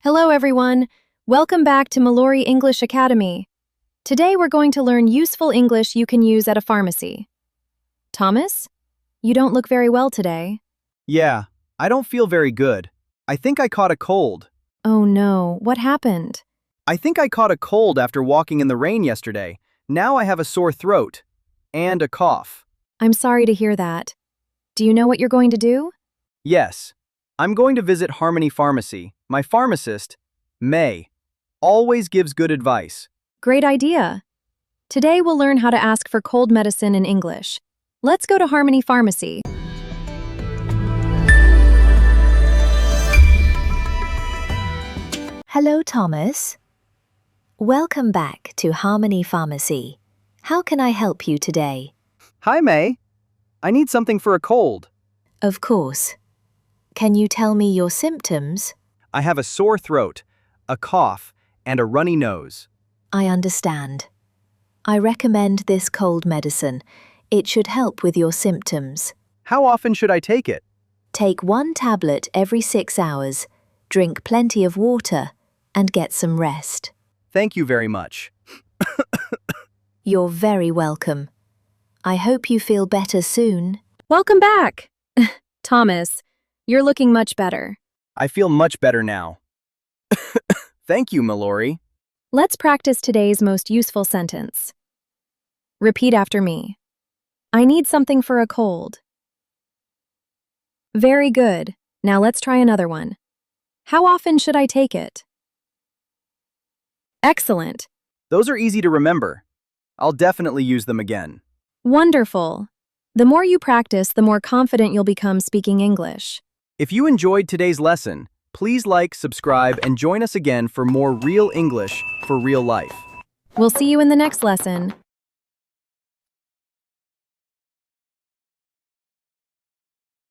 Hello, everyone. Welcome back to Mellori English Academy. Today, we're going to learn useful English you can use at a pharmacy. Thomas, you don't look very well today. Yeah, I don't feel very good. I think I caught a cold. Oh no, what happened? I think I caught a cold after walking in the rain yesterday. Now I have a sore throat and a cough. I'm sorry to hear that. Do you know what you're going to do? Yes, I'm going to visit Harmony Pharmacy. My pharmacist, May, always gives good advice. Great idea. Today, we'll learn how to ask for cold medicine in English. Let's go to Harmony Pharmacy. Hello, Thomas. Welcome back to Harmony Pharmacy. How can I help you today? Hi, May. I need something for a cold. Of course. Can you tell me your symptoms? I have a sore throat, a cough, and a runny nose. I understand. I recommend this cold medicine. It should help with your symptoms. How often should I take it? Take 1 tablet every 6 hours, drink plenty of water, and get some rest. Thank you very much. You're very welcome. I hope you feel better soon. Welcome back. Thomas, you're looking much better. I feel much better now. Thank you, Mellori. Let's practice today's most useful sentence. Repeat after me. I need something for a cold. Very good. Now let's try another one. How often should I take it? Excellent. Those are easy to remember. I'll definitely use them again. Wonderful. The more you practice, the more confident you'll become speaking English. If you enjoyed today's lesson, please like, subscribe, and join us again for more real English for real life. We'll see you in the next lesson.